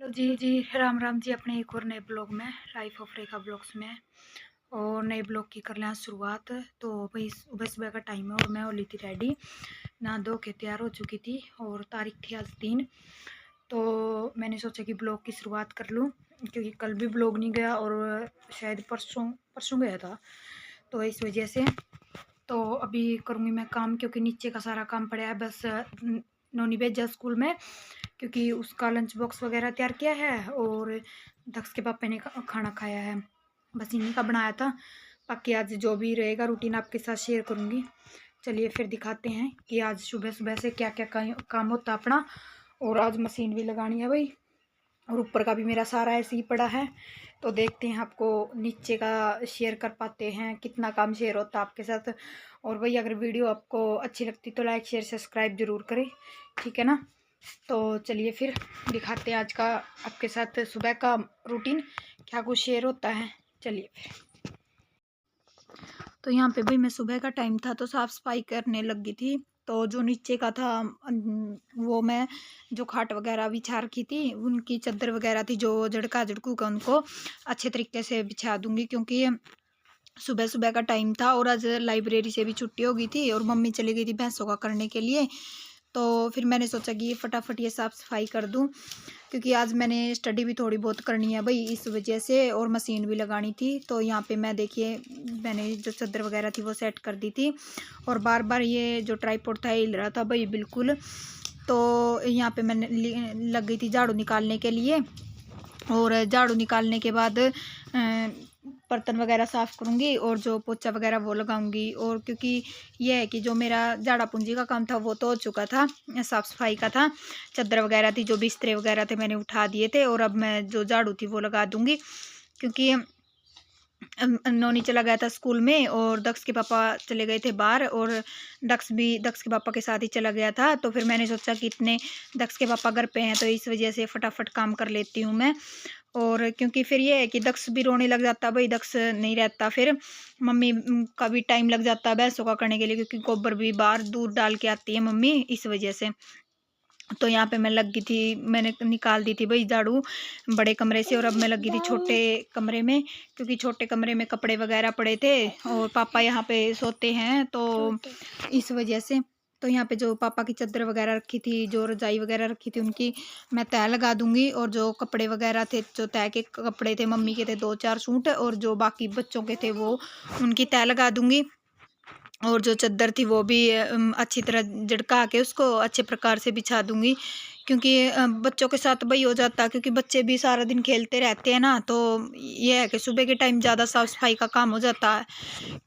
जी, राम राम जी। अपने एक और नए ब्लॉग में, लाइफ ऑफ रेखा ब्लॉग्स में और नए ब्लॉग की कर लें शुरुआत। तो भाई सुबह सुबह का टाइम है और मैं हो ली थी रेडी, नहा धो के तैयार हो चुकी थी और तारीख थी आज 3। तो मैंने सोचा कि ब्लॉग की शुरुआत कर लूँ, क्योंकि कल भी ब्लॉग नहीं गया और शायद परसों परसों गया था, तो इस वजह से। तो अभी करूँगी मैं काम, क्योंकि नीचे का सारा काम पड़ा है। बस नोनी भेजा स्कूल में, क्योंकि उसका लंच बॉक्स वगैरह तैयार किया है और दक्ष के पापा ने खाना खाया है, बस इन्हीं का बनाया था। बाकी आज जो भी रहेगा रूटीन आपके साथ शेयर करूँगी। चलिए फिर दिखाते हैं कि आज सुबह सुबह से क्या क्या काम होता है अपना। और आज मशीन भी लगानी है भाई, और ऊपर का भी मेरा सारा ऐसे ही पड़ा है। तो देखते हैं आपको नीचे का शेयर कर पाते हैं, कितना काम शेयर होता है आपके साथ। और भाई अगर वीडियो आपको अच्छी लगती तो लाइक शेयर सब्सक्राइब जरूर करें, ठीक है ना। तो चलिए फिर दिखाते हैं आज का आपके साथ सुबह का रूटीन, क्या कुछ शेयर होता है। चलिए फिर। तो यहाँ पे भाई मैं सुबह का टाइम था तो साफ़ सफाई करने लगी थी। तो जो नीचे का था वो मैं जो खाट वगैरह बिछा रखी थी, उनकी चादर वगैरह थी जो झड़का झड़कू का, उनको अच्छे तरीके से बिछा दूंगी, क्योंकि सुबह सुबह का टाइम था और आज लाइब्रेरी से भी छुट्टी हो गई थी और मम्मी चली गई थी भैंसों का करने के लिए। तो फिर मैंने सोचा कि फटाफट ये साफ़ सफाई कर दूं, क्योंकि आज मैंने स्टडी भी थोड़ी बहुत करनी है भाई इस वजह से, और मशीन भी लगानी थी। तो यहाँ पे मैं देखिए मैंने जो चादर वगैरह थी वो सेट कर दी थी, और बार बार ये जो ट्राईपॉड था हिल रहा था भाई बिल्कुल। तो यहाँ पे मैंने लग गई थी झाड़ू निकालने के लिए, और झाड़ू निकालने के बाद बर्तन वगैरह साफ़ करूँगी और जो पोछा वगैरह वो लगाऊंगी। और क्योंकि ये है कि जो मेरा झाड़ा पूंजी का काम था वो तो हो चुका था, साफ़ सफाई का था। चादर वगैरह थी, जो बिस्तरे वगैरह थे मैंने उठा दिए थे, और अब मैं जो झाड़ू थी वो लगा दूँगी। क्योंकि नोनी चला गया था स्कूल में और दक्ष के पापा चले गए थे बाहर, और दक्ष के पापा के साथ ही चला गया था। तो फिर मैंने सोचा कि इतने दक्ष के पापा घर पे हैं तो इस वजह से फटाफट काम कर लेती हूँ मैं। और क्योंकि फिर ये है कि दक्ष भी रोने लग जाता भाई, दक्ष नहीं रहता, फिर मम्मी का भी टाइम लग जाता है भैंसों का करने के लिए, क्योंकि गोबर भी बाहर दूध डाल के आती है मम्मी, इस वजह से। तो यहाँ पे मैं लगी थी, मैंने निकाल दी थी भाई झाड़ू बड़े कमरे से, और अब मैं लगी थी छोटे कमरे में, क्योंकि छोटे कमरे में कपड़े वगैरह पड़े थे और पापा यहाँ पे सोते हैं तो इस वजह से। तो यहाँ पे जो पापा की चादर वगैरह रखी थी, जो रजाई वगैरह रखी थी, उनकी मैं तह लगा दूंगी। और जो कपड़े वगैरह थे, जो तह के कपड़े थे, मम्मी के थे 2-4 सूट, और जो बाकी बच्चों के थे वो उनकी तह लगा दूंगी। और जो चादर थी वो भी अच्छी तरह झटका के उसको अच्छे प्रकार से बिछा दूंगी, क्योंकि बच्चों के साथ वही हो जाता है, क्योंकि बच्चे भी सारा दिन खेलते रहते हैं ना। तो ये है कि सुबह के टाइम ज़्यादा साफ़ सफाई का काम हो जाता है,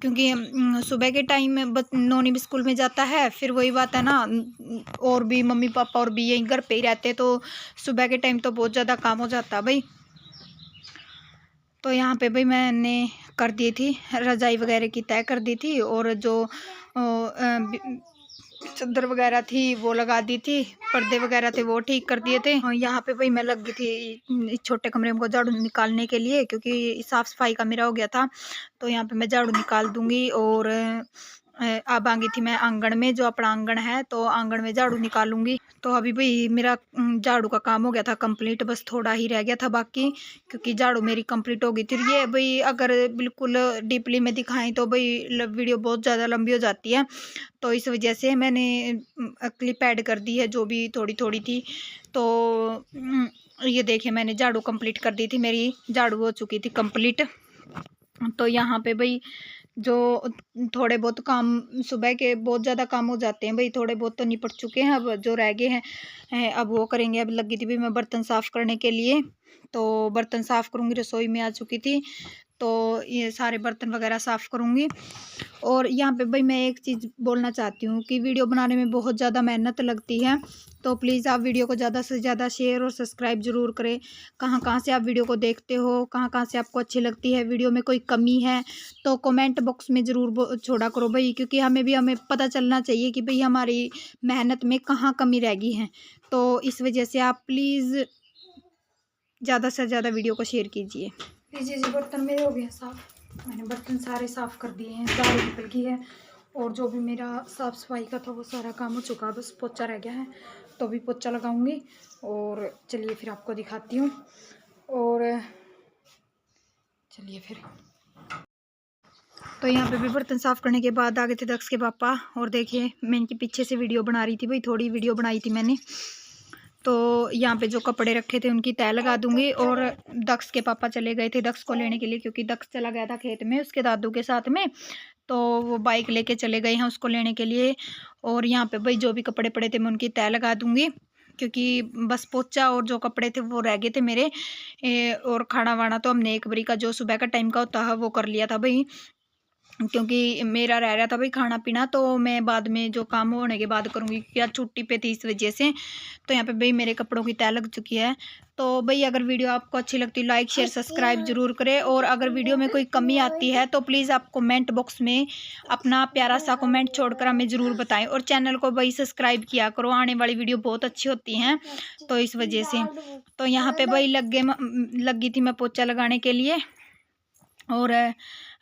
क्योंकि सुबह के टाइम में नोनी भी स्कूल में जाता है, फिर वही बात है ना। और भी मम्मी पापा और भी यहीं घर पे ही रहते हैं, तो सुबह के टाइम तो बहुत ज़्यादा काम हो जाता है भाई। तो यहाँ पे भाई मैंने कर दी थी रजाई वगैरह की तय कर दी थी, और जो चादर वगैरह थी वो लगा दी थी, पर्दे वगैरह थे वो ठीक कर दिए थे। यहाँ पे भाई मैं लग गई थी इस छोटे कमरे को झाड़ू निकालने के लिए, क्योंकि साफ़ सफाई का मेरा हो गया था। तो यहाँ पे मैं झाड़ू निकाल दूंगी। और अब आ गई थी मैं आंगन में, जो अपना आंगन है, तो आंगन में झाड़ू निकालूंगी। तो अभी भाई मेरा झाड़ू का काम हो गया था कंप्लीट, बस थोड़ा ही रह गया था बाकी, क्योंकि झाड़ू मेरी कंप्लीट हो गई थी। ये भाई अगर बिल्कुल डीपली में दिखाएं तो भाई वीडियो बहुत ज़्यादा लंबी हो जाती है, तो इस वजह से मैंने क्लिप ऐड कर दी है जो भी थोड़ी थोड़ी थी। तो ये देखिए मैंने झाड़ू कंप्लीट कर दी थी, मेरी झाड़ू हो चुकी थी कंप्लीट। तो यहाँ पे भाई जो थोड़े बहुत काम सुबह के बहुत ज़्यादा काम हो जाते हैं भाई, थोड़े बहुत तो निपट चुके हैं, अब जो रह गए हैं अब वो करेंगे। अब लगी थी भाई मैं बर्तन साफ़ करने के लिए, तो बर्तन साफ़ करूँगी। रसोई में आ चुकी थी तो ये सारे बर्तन वगैरह साफ़ करूँगी। और यहाँ पे भाई मैं एक चीज़ बोलना चाहती हूँ कि वीडियो बनाने में बहुत ज़्यादा मेहनत लगती है, तो प्लीज़ आप वीडियो को ज़्यादा से ज़्यादा शेयर और सब्सक्राइब ज़रूर करें। कहाँ कहाँ से आप वीडियो को देखते हो, कहाँ कहाँ से आपको अच्छी लगती है, वीडियो में कोई कमी है तो कमेंट बॉक्स में ज़रूर छोड़ा करो भाई, क्योंकि हमें पता चलना चाहिए कि भाई हमारी मेहनत में कहाँ कमी रह गई है। तो इस वजह से आप प्लीज़ ज़्यादा से ज़्यादा वीडियो को शेयर कीजिए। लीजिए जी, बर्तन मेरे हो गए हैं साफ़, मैंने बर्तन सारे साफ़ कर दिए हैं, झाड़ू निकल गई है, और जो भी मेरा साफ़ सफाई का था वो सारा काम हो चुका है, बस पोछा रह गया है। तो अभी पोछा लगाऊंगी और चलिए फिर आपको दिखाती हूँ। और चलिए फिर, तो यहाँ पे भी बर्तन साफ़ करने के बाद आ गए थे दक्ष के पापा। और देखिए मैं इनके पीछे से वीडियो बना रही थी भाई, थोड़ी वीडियो बनाई थी मैंने। तो यहाँ पे जो कपड़े रखे थे उनकी तह लगा दूंगी। और दक्ष के पापा चले गए थे दक्ष को लेने के लिए, क्योंकि दक्ष चला गया था खेत में उसके दादू के साथ में। तो वो बाइक लेके चले गए हैं उसको लेने के लिए। और यहाँ पे भाई जो भी कपड़े पड़े थे मैं उनकी तह लगा दूंगी, क्योंकि बस पोछा और जो कपड़े थे वो रह गए थे मेरे। और खाना वाना तो हमने एक बारी का जो सुबह का टाइम का होता है वो कर लिया था भाई, क्योंकि मेरा रह रहा था भाई खाना पीना, तो मैं बाद में जो काम होने के बाद करूँगी, क्योंकि आज छुट्टी पे थी इस वजह से। तो यहाँ पे भाई मेरे कपड़ों की तह लग चुकी है। तो भाई अगर वीडियो आपको अच्छी लगती है लाइक शेयर सब्सक्राइब जरूर करें। और अगर वीडियो में कोई कमी आती है तो प्लीज़ आप कमेंट बॉक्स में अपना प्यारा सा कमेंट छोड़कर हमें ज़रूर बताएं। और चैनल को भाई सब्सक्राइब किया करो, आने वाली वीडियो बहुत अच्छी होती हैं तो इस वजह से। तो यहाँ पे भाई लगी थी मैं पोछा लगाने के लिए। और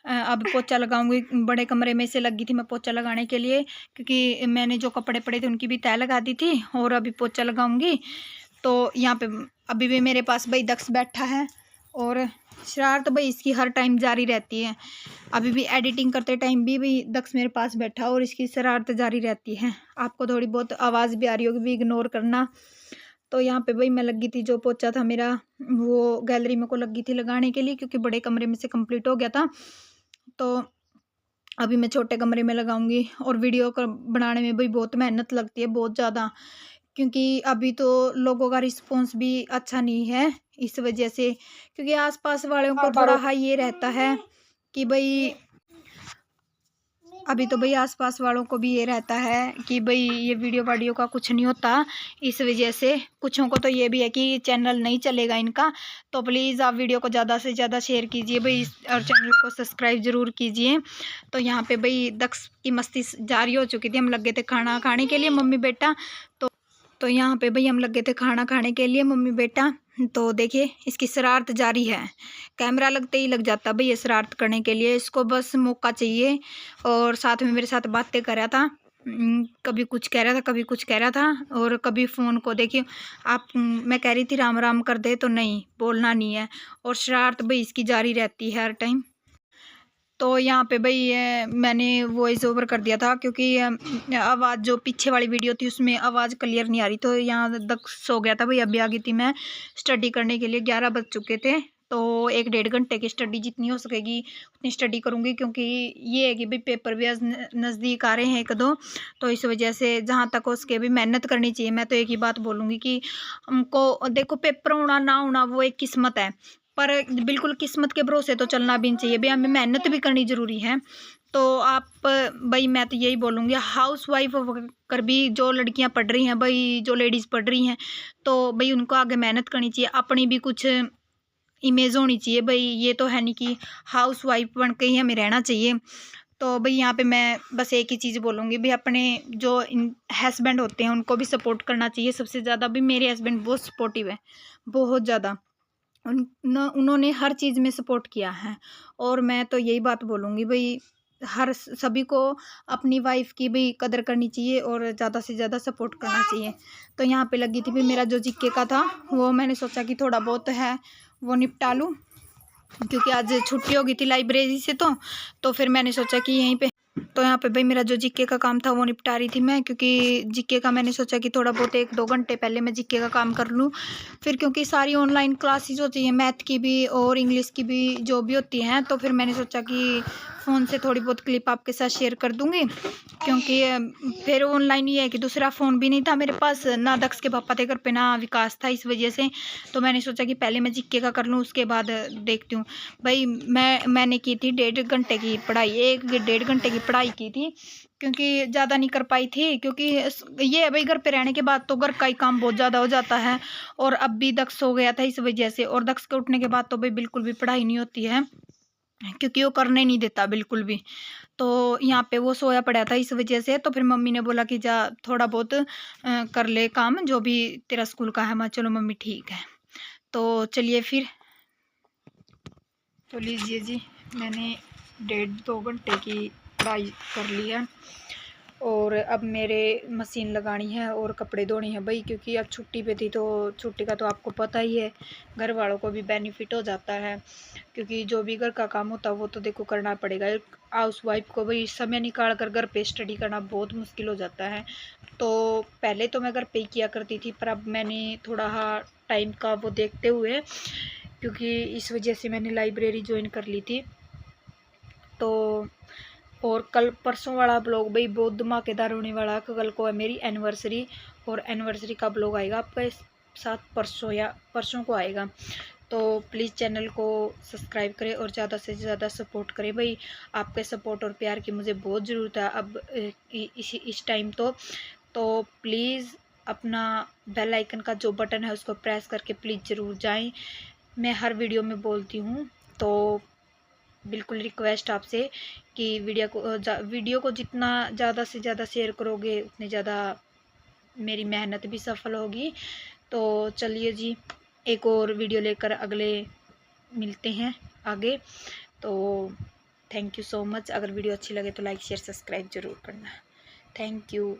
अब पोछा लगाऊंगी, बड़े कमरे में से लगी थी मैं पोछा लगाने के लिए, क्योंकि मैंने जो कपड़े पड़े थे उनकी भी तह लगा दी थी। और अभी पोछा लगाऊंगी। तो यहाँ पे अभी भी मेरे पास भाई दक्ष बैठा है और शरारत भाई इसकी हर टाइम जारी रहती है। अभी भी एडिटिंग करते टाइम भी दक्ष मेरे पास बैठा और इसकी शरारत जारी रहती है। आपको थोड़ी बहुत आवाज़ भी आ रही होगी, भी इग्नोर करना। तो यहाँ पे भाई मैं लगी थी, जो पोछा था मेरा वो गैलरी में को लगी थी लगाने के लिए, क्योंकि बड़े कमरे में से कंप्लीट हो गया था। तो अभी मैं छोटे कमरे में लगाऊंगी। और वीडियो बनाने में भाई बहुत मेहनत लगती है, बहुत ज़्यादा, क्योंकि अभी तो लोगों का रिस्पॉन्स भी अच्छा नहीं है इस वजह से। क्योंकि आसपास वालों को थोड़ा हाँ ये रहता है कि भाई, अभी तो भाई आसपास वालों को भी ये रहता है कि भाई ये वीडियो का कुछ नहीं होता। इस वजह से कुछों को तो ये भी है कि चैनल नहीं चलेगा इनका। तो प्लीज़ आप वीडियो को ज़्यादा से ज़्यादा शेयर कीजिए भाई, और चैनल को सब्सक्राइब ज़रूर कीजिए। तो यहाँ पे भाई दक्ष की मस्ती जारी हो चुकी थी, हम लग गए थे खाना खाने के लिए मम्मी बेटा। तो यहाँ पे भाई हम लग गए थे खाना खाने के लिए मम्मी बेटा। तो देखिए इसकी शरारत जारी है, कैमरा लगते ही लग जाता भाई ये शरारत करने के लिए, इसको बस मौका चाहिए। और साथ में मेरे साथ बातें कर रहा था, कभी कुछ कह रहा था कभी कुछ कह रहा था। और कभी फ़ोन को देखिए आप, मैं कह रही थी राम राम कर दे, तो नहीं, बोलना नहीं है। और शरारत भाई इसकी जारी रहती है हर टाइम। तो यहाँ पे भाई मैंने वॉइस ओवर कर दिया था, क्योंकि आवाज़ जो पीछे वाली वीडियो थी उसमें आवाज़ क्लियर नहीं आ रही। तो यहाँ तक सो गया था भाई, अभी आ गई थी मैं स्टडी करने के लिए, 11 बज चुके थे। तो 1-1.5 घंटे की स्टडी जितनी हो सकेगी उतनी स्टडी करूँगी, क्योंकि ये है कि भाई पेपर भी नज़दीक आ रहे हैं 1-2। तो इस वजह से जहाँ तक हो सके भी मेहनत करनी चाहिए। मैं तो एक ही बात बोलूँगी कि हमको देखो, पेपर होना ना होना वो एक किस्मत है, पर बिल्कुल किस्मत के भरोसे तो चलना भी नहीं चाहिए भाई, हमें मेहनत भी करनी ज़रूरी है। तो आप भाई मैं तो यही बोलूँगी, हाउस वाइफ कर भी जो लड़कियां पढ़ रही हैं भाई, जो लेडीज़ पढ़ रही हैं, तो भाई उनको आगे मेहनत करनी चाहिए, अपनी भी कुछ इमेज होनी चाहिए भाई। ये तो है नहीं कि हाउस वाइफ बन के ही हमें रहना चाहिए। तो भाई यहाँ पे मैं बस एक ही चीज़ बोलूँगी भाई, अपने जो हस्बैंड होते हैं उनको भी सपोर्ट करना चाहिए सबसे ज़्यादा। भाई मेरे हस्बैंड बहुत सपोर्टिव है, बहुत ज़्यादा, उन्होंने हर चीज़ में सपोर्ट किया है। और मैं तो यही बात बोलूँगी भाई, हर सभी को अपनी वाइफ की भी कदर करनी चाहिए और ज़्यादा से ज़्यादा सपोर्ट करना चाहिए। तो यहाँ पे लगी थी भाई, मेरा जो जीके का था वो मैंने सोचा कि थोड़ा बहुत है वो निपटा लूँ, क्योंकि आज छुट्टी हो गई थी लाइब्रेरी से। तो फिर मैंने सोचा कि यहीं पे, तो यहाँ पे भाई मेरा जो जीके का काम था वो निपटा रही थी मैं, क्योंकि जीके का मैंने सोचा कि थोड़ा बहुत 1-2 घंटे पहले मैं जीके का काम कर लूँ। फिर क्योंकि सारी ऑनलाइन क्लासेस होती हैं, मैथ की भी और इंग्लिश की भी जो भी होती हैं, तो फिर मैंने सोचा कि फ़ोन से थोड़ी बहुत क्लिप आपके साथ शेयर कर दूँगी। क्योंकि फिर ऑनलाइन ये है कि दूसरा फ़ोन भी नहीं था मेरे पास, ना दक्ष के पापा थे घर पे ना विकास था, इस वजह से। तो मैंने सोचा कि पहले मैं जीके का कर लूँ, उसके बाद देखती हूँ। भाई मैंने की थी 1.5 घंटे की पढ़ाई, 1-1.5 घंटे की पढ़ाई की थी, क्योंकि ज़्यादा नहीं कर पाई थी। क्योंकि ये है भाई, घर पे रहने के बाद तो घर का ही काम बहुत ज़्यादा हो जाता है। और अब भी दक्ष हो गया था इस वजह से, और दक्ष के उठने के बाद तो भाई बिल्कुल भी पढ़ाई नहीं होती है, क्योंकि वो करने नहीं देता बिल्कुल भी। तो यहाँ पे वो सोया पड़ा था इस वजह से। तो फिर मम्मी ने बोला कि जा थोड़ा बहुत कर ले काम जो भी तेरा स्कूल का है। मैं चलो मम्मी ठीक है। तो चलिए फिर, तो लीजिए जी, मैंने 1.5-2 घंटे की पढ़ाई कर ली है। और अब मेरे मशीन लगानी है और कपड़े धोने हैं भाई, क्योंकि अब छुट्टी पे थी तो छुट्टी का तो आपको पता ही है, घर वालों को भी बेनिफिट हो जाता है, क्योंकि जो भी घर का काम होता है वो तो देखो करना पड़ेगा। एक हाउस वाइफ को भाई समय निकाल कर घर पे स्टडी करना बहुत मुश्किल हो जाता है। तो पहले तो मैं घर पे ही किया करती थी, पर अब मैंने थोड़ा टाइम का वो देखते हुए, क्योंकि इस वजह से मैंने लाइब्रेरी ज्वाइन कर ली थी। तो और कल परसों वाला ब्लॉग भाई बहुत धमाकेदार होने वाला है। कल को है मेरी एनिवर्सरी, और एनिवर्सरी का ब्लॉग आएगा आपके साथ परसों या परसों को आएगा। तो प्लीज़ चैनल को सब्सक्राइब करें और ज़्यादा से ज़्यादा सपोर्ट करें भाई। आपके सपोर्ट और प्यार की मुझे बहुत ज़रूरत है अब इस टाइम। तो प्लीज़ अपना बेल आइकन का जो बटन है उसको प्रेस करके प्लीज़ ज़रूर जाएं। मैं हर वीडियो में बोलती हूँ, तो बिल्कुल रिक्वेस्ट आपसे कि वीडियो को जितना ज़्यादा से ज़्यादा शेयर करोगे उतनी ज़्यादा मेरी मेहनत भी सफल होगी। तो चलिए जी, एक और वीडियो लेकर अगले मिलते हैं आगे। तो थैंक यू सो मच। अगर वीडियो अच्छी लगे तो लाइक शेयर सब्सक्राइब ज़रूर करना। Thank you.